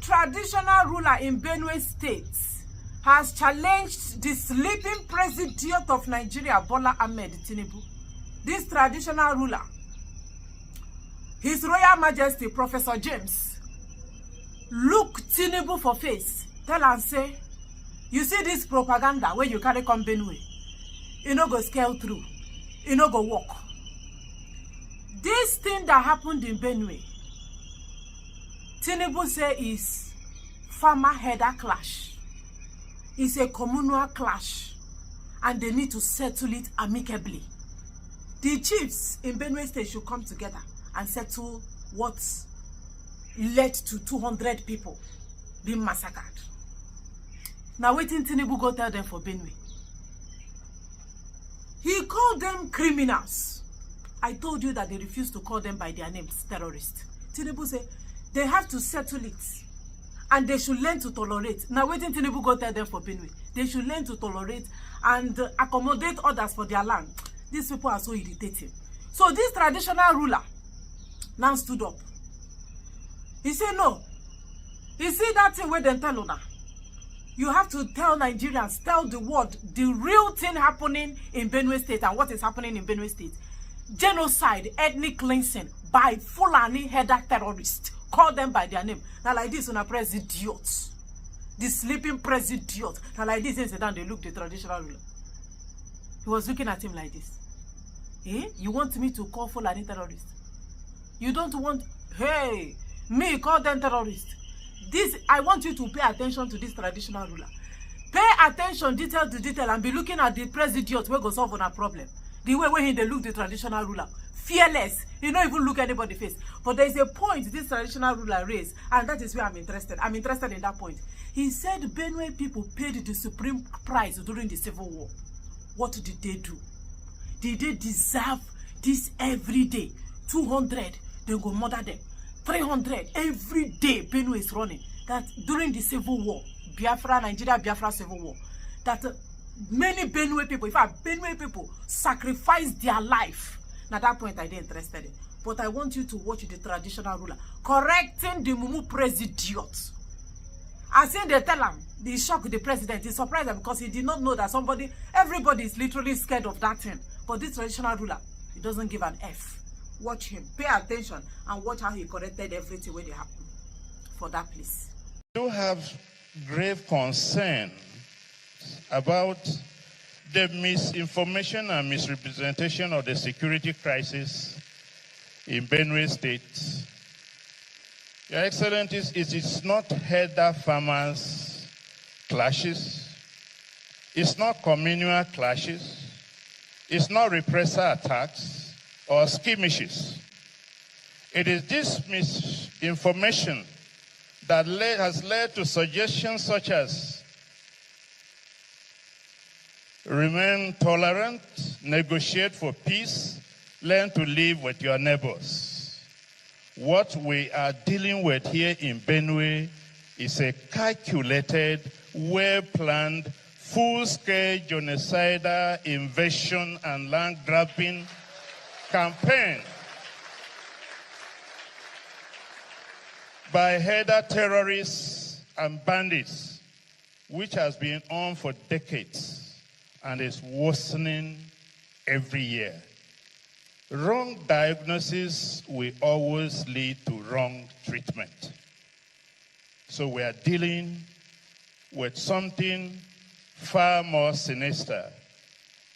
traditional ruler in Benue State has challenged the sleeping president of Nigeria, Bola Ahmed Tinubu. This traditional ruler, His Royal Majesty, Professor James, look Tinubu for face, tell and say, you see this propaganda where you carry come Benue, you no go scale through, you no go walk. This thing that happened in Benue, Tinubu say is farmer header clash. It's a communal clash, and they need to settle it amicably. The chiefs in Benue State should come together and settle what led to 200 people being massacred. Now waiting Tinubu go tell them for Benue. He called them criminals. I told you that they refused to call them by their names, terrorists. Tinubu said they have to settle it and they should learn to tolerate. Now waiting Tinubu go tell them for Benue. They should learn to tolerate and accommodate others for their land. These people are so irritating. So this traditional ruler now stood up. He said, no. You see that thing where they tell Una? You have to tell Nigerians, tell the world, the real thing happening in Benue State and what is happening in Benue State. Genocide, ethnic cleansing by Fulani terrorists. Call them by their name. Now like this, Una press idiots. The sleeping press idiot. Now like this, and down they look the traditional ruler. He was looking at him like this. Eh? You want me to call Fulani terrorists? You don't want, hey, me call them terrorists. This, I want you to pay attention to this traditional ruler. Pay attention detail to detail and be looking at the press idiot where go solve on a problem. The way when they look the traditional ruler. Fearless. He don't even look anybody face. But there is a point this traditional ruler raised, and that is where I'm interested. I'm interested in that point. He said Benue people paid the supreme price during the Civil War. What did they do? Did they deserve this every day? 200, they go murder them. 300 every day Benue is running. That during the Civil War, Nigeria-Biafra Civil War, that many Benue people, in fact, Benue people sacrificed their life. Now at that point, I didn't interested in. But I want you to watch the traditional ruler correcting the Mumu president. As in they tell him, they shock the president. He surprised him because he did not know that everybody is literally scared of that thing. But this traditional ruler, he doesn't give an F. Watch him, pay attention, and watch how he corrected everything when it happened for that place. We do have grave concern about the misinformation and misrepresentation of the security crisis in Benue State. Your Excellencies, it is not herder farmers clashes, it's not communal clashes, it's not repressor attacks or skirmishes. It is this misinformation that has led to suggestions such as remain tolerant, negotiate for peace, learn to live with your neighbors. What we are dealing with here in Benue is a calculated, well-planned, full-scale genocidal invasion and land-grabbing campaign by herder terrorists and bandits, which has been on for decades and is worsening every year. Wrong diagnosis will always lead to wrong treatment. So we are dealing with something far more sinister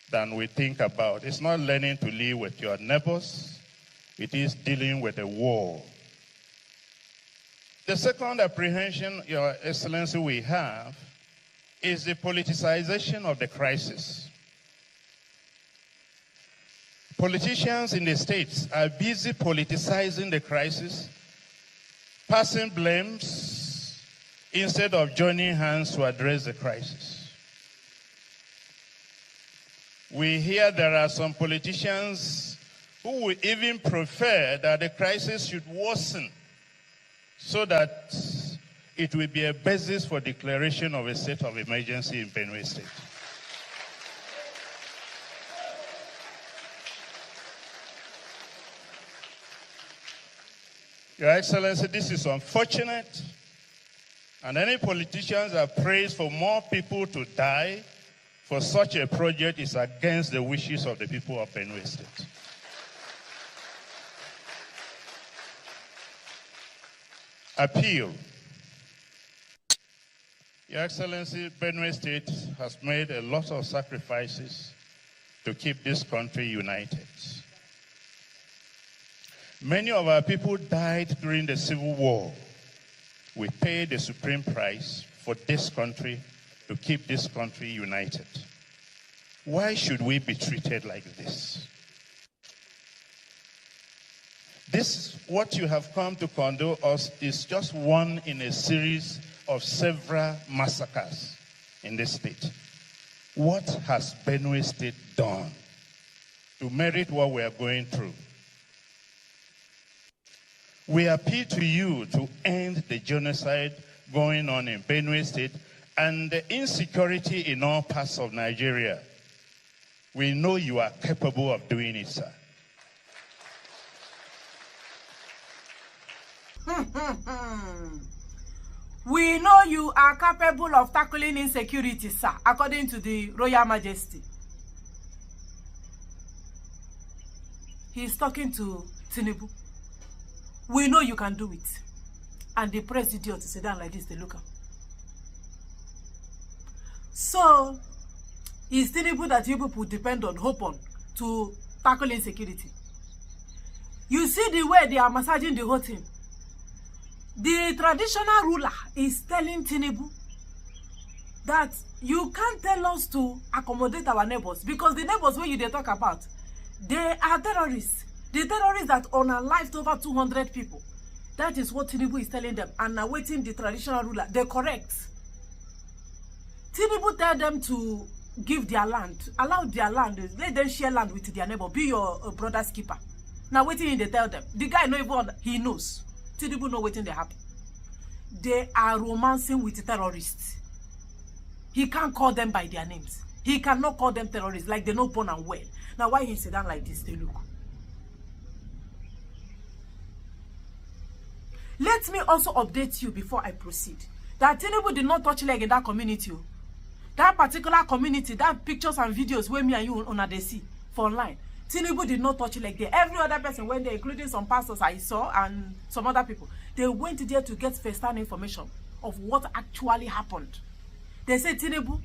than we think about. It's not learning to live with your neighbors. It is dealing with a war. The second apprehension, Your Excellency, we have is the politicization of the crisis. Politicians in the states are busy politicizing the crisis, passing blames instead of joining hands to address the crisis. We hear there are some politicians who will even prefer that the crisis should worsen so that it will be a basis for declaration of a state of emergency in Benue State. Your Excellency, this is unfortunate And any politicians that prays for more people to die for such a project is against the wishes of the people of Benue State. Appeal. Your Excellency, Benue State has made a lot of sacrifices to keep this country united. Many of our people died during the Civil War. We paid the supreme price for this country to keep this country united. Why should we be treated like this? This, what you have come to condole us, is just one in a series of several massacres in this state. What has Benue State done to merit what we are going through? We appeal to you to end the genocide going on in Benue State and the insecurity in all parts of Nigeria. We know you are capable of doing it, sir. We know you are capable of tackling insecurity, sir, according to the Royal Majesty. He is talking to Tinubu. We know you can do it. And the press idiots sit down like this, they look up. So, it's Tinubu that you people depend on, hope on, to tackle insecurity. You see the way they are massaging the whole thing. The traditional ruler is telling Tinubu that you can't tell us to accommodate our neighbors, because the neighbors where they talk about, they are terrorists. The terrorists that unalived over 200 people. That is what Tinubu is telling them, and awaiting the traditional ruler. They're correct. Tinubu tell them to give their land, allow their land, let them share land with their neighbor, be your brother's keeper. Now waiting, they tell them. The guy know even, he knows. Tinubu know waiting they happen. They are romancing with terrorists. He can't call them by their names. He cannot call them terrorists, like they know born and well. Now why he sit down like this, they look. Let me also update you before I proceed that Tinubu did not touch leg in that community. That particular community, that pictures and videos where me and you on they see for online. Tinubu did not touch leg there. Every other person went there, including some pastors I saw and some other people. They went there to get first-hand information of what actually happened. They said Tinubu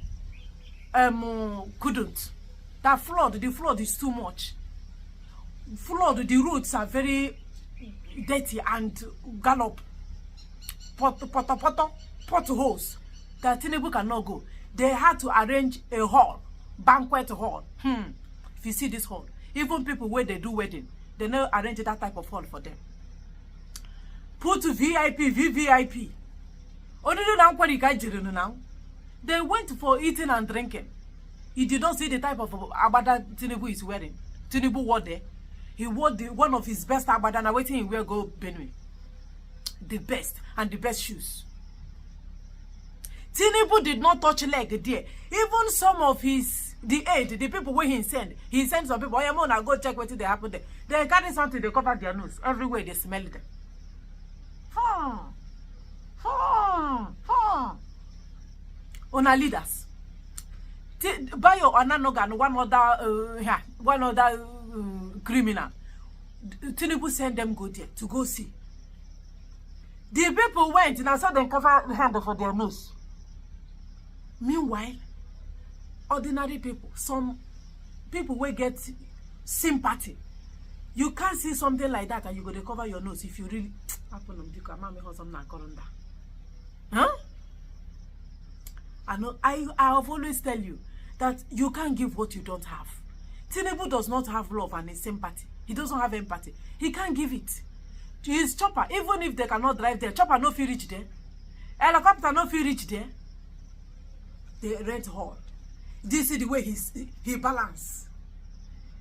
couldn't. That the flood is too much. The roads are very dirty and gallop, potholes that Tinubu cannot go. They had to arrange a hall, banquet hall. If you see this hall, even people where they do wedding, they now arrange that type of hall for them. Put VIP, VVIP. Only now. They went for eating and drinking. You did not see the type of abada Tinubu is wearing. Tinubu wore there. He wore one of his best abada, and waiting he will go Benue. The best and the best shoes. Tinubu did not touch leg there. Even some of the aid, the people where he sent some people. I am go check what they happen there. They carry something, they cover their nose. Everywhere they smell them. Ona leaders. Bayo Ananogan, one other criminal. Tinubu sent them go there to go see. The people went and I saw them cover the hand for their nose. Meanwhile, ordinary people, some people will get sympathy. You can't see something like that and you go to cover your nose if you really huh? I have always tell you that you can't give what you don't have. Tinubu does not have love and sympathy. He doesn't have empathy. He can't give it. To his chopper, even if they cannot drive there, chopper no feel reach there. Helicopter no feel reach there. They rent hall. This is the way he balance.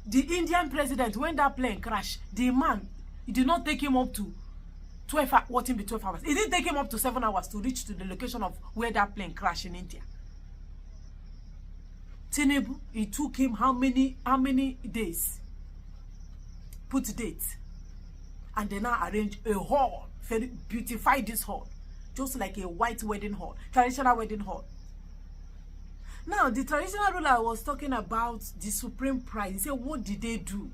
The Indian president, when that plane crashed, the man, it did not take him up to 12 hours. It didn't take him up to 7 hours to reach to the location of where that plane crashed in India. Tinubu, it took him how many days? Put dates. And they now arrange a hall, very beautify this hall. just like a white wedding hall, traditional wedding hall. Now, the traditional ruler was talking about the supreme pride. He said, what did they do?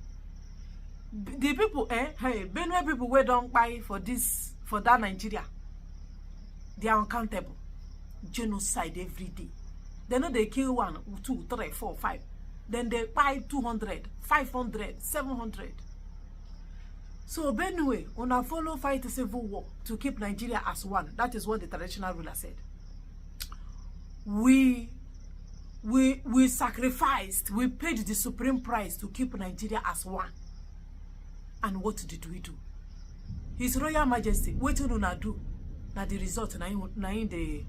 The people, hey, Benue people were don't buy for this, for that Nigeria. They are uncountable. Genocide every day. They know they kill 1, 2, 3, 4, 5. Then they buy 200, 500, 700. So Benue, una follow fight a civil war to keep Nigeria as one. That is what the traditional ruler said. We sacrificed, we paid the supreme price to keep Nigeria as one. And what did we do? His Royal Majesty, what do una do? Now the result na in the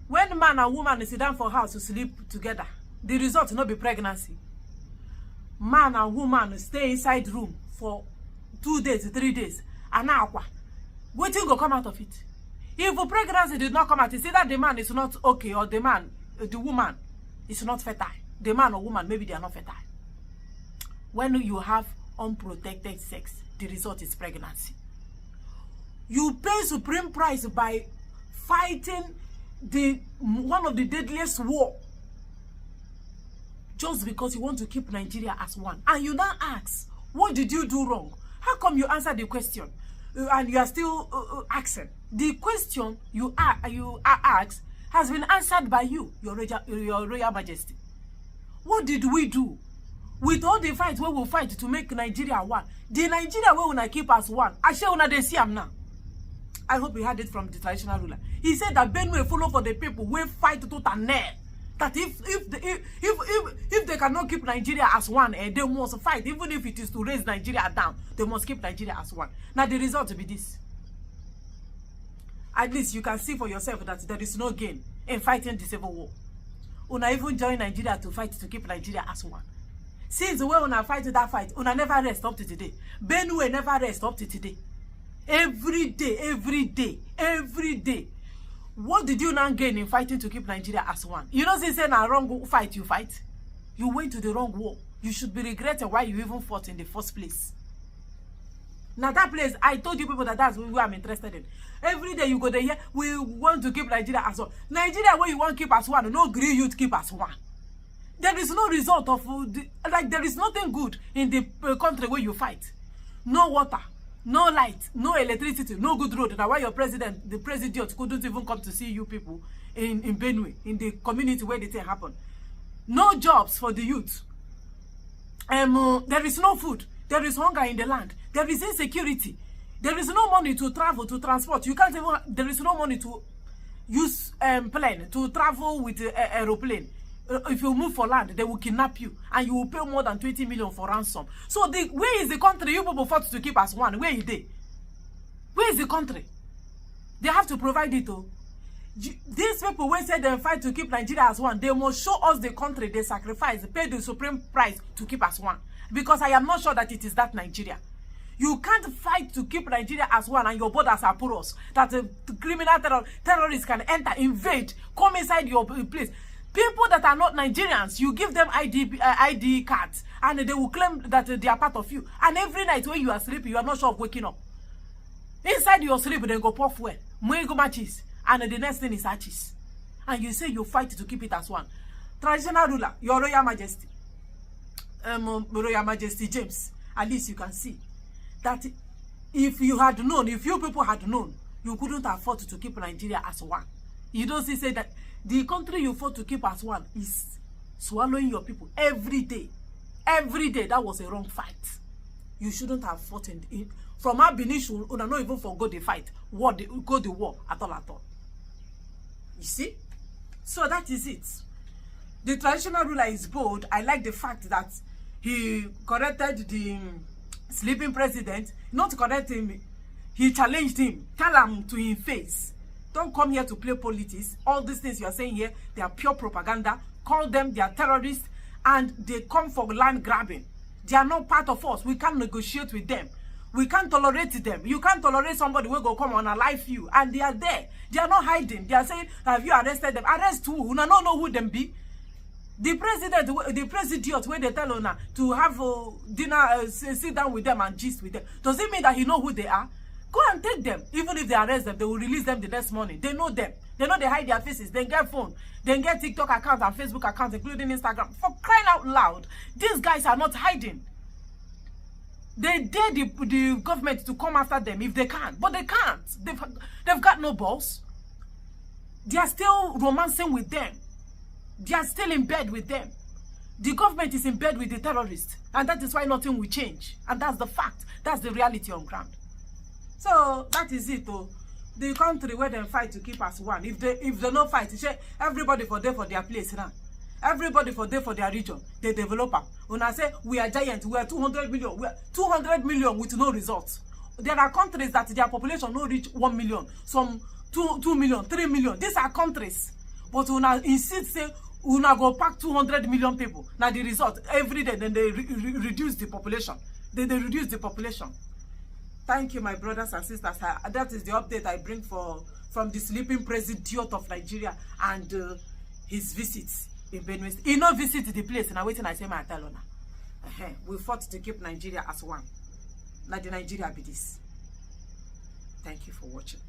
when man and woman sit down for house to sleep together, the result not be pregnancy. Man and woman stay inside room for 2 days, 3 days, and now what will come out of it? If the pregnancy did not come out, it's either the man is not okay or the woman is not fertile. The man or woman, maybe they are not fertile. When you have unprotected sex, the result is pregnancy. You pay supreme price by fighting one of the deadliest war just because you want to keep Nigeria as one. And you now ask, what did you do wrong? How come you answer the question and you are still asking? The question you asked has been answered by you, your Royal Majesty. What did we do? With all the fights we will fight to make Nigeria one, the Nigeria we will keep as one. I shall not see him now. I hope you heard it from the traditional ruler. He said that Benue follow for the people we fight to and nail. That if they cannot keep Nigeria as one, they must fight. Even if it is to raise Nigeria down, they must keep Nigeria as one. Now the result will be this. At least you can see for yourself that there is no gain in fighting the civil war. Una even join Nigeria to fight to keep Nigeria as one. Since when una fight that fight, una never rest up to today. Benue never rest up to today. Every day. What did you now gain in fighting to keep Nigeria as one? You know, since saying a wrong fight you fight, you went to the wrong war. You should be regretting why you even fought in the first place. Now that place, I told you people that that's where I'm interested in. Every day you go there, here, we want to keep Nigeria as one. Nigeria where you want to keep as one, no agree you to keep as one. There is no result of, there is nothing good in the country where you fight. No water, no light, no electricity, no good road. Now why your president, the president couldn't even come to see you people in Benue, in the community where the thing happened. No jobs for the youth. There is no food. There is hunger in the land. There is insecurity. There is no money to travel, to transport. You can't even, there is no money to use plane, to travel with aeroplane. If you move for land, they will kidnap you and you will pay more than 20 million for ransom. So where is the country you people fought to keep as one? Where is they? Where is the country? They have to provide it. These people when say they fight to keep Nigeria as one, they must show us the country they sacrifice, pay the supreme price to keep as one. Because I am not sure that it is that Nigeria. You can't fight to keep Nigeria as one and your borders are porous. That criminal terrorists can enter, invade, come inside your place. People that are not Nigerians, you give them ID cards and they will claim that they are part of you. And every night when you are sleeping, you are not sure of waking up. Inside your sleep, they go puff well, go matches, and the next thing is arches. And you say you fight to keep it as one. Traditional ruler, your Royal Majesty, Royal Majesty James, at least you can see that if you had known, if you people had known, you couldn't afford to keep Nigeria as one. You don't say that the country you fought to keep as one is swallowing your people every day. Every day, that was a wrong fight. You shouldn't have fought in from our Benin, you not even forgo the fight. Go the war at all. You see? So that is it. The traditional ruler is bold. I like the fact that he corrected the sleeping president. Not correct him, he challenged him. Tell him to his face. Don't come here to play politics. All these things you are saying here, they are pure propaganda. Call them, they are terrorists, and they come for land grabbing. They are not part of us. We can't negotiate with them. We can't tolerate them. You can't tolerate somebody who will come on alive you, and they are there. They are not hiding. They are saying, have you arrested them? Arrest who? You don't know who them be. The president, the president, when they tell Una to have dinner, sit down with them and gist with them. Does it mean that he know who they are? Go and take them. Even if they arrest them, they will release them the next morning. They know them. They know they hide their faces. They get phone. They get TikTok accounts and Facebook accounts, including Instagram. For crying out loud, these guys are not hiding. They dare the government to come after them if they can. But they can't. They've got no balls. They are still romancing with them. They are still in bed with them. The government is in bed with the terrorists. And that is why nothing will change. And that's the fact. That's the reality on ground. So that is it, though. The country where they fight to keep us one. If they don't fight, everybody for there for their place now. Everybody for there for their region. They develop them. When I say we are giant, we are 200 million. We are 200 million with no results. There are countries that their population no reach 1 million. Some 2 million, 3 million. These are countries. But when I insist, say, we now go pack 200 million people. Now the result, every day, then they reduce the population. They reduce the population. Thank you, my brothers and sisters. That is the update I bring from the sleeping president of Nigeria and his visits in Benue. He no visit the place. Now waiting, I say my Talona. We fought to keep Nigeria as one. Now the Nigeria be this. Thank you for watching.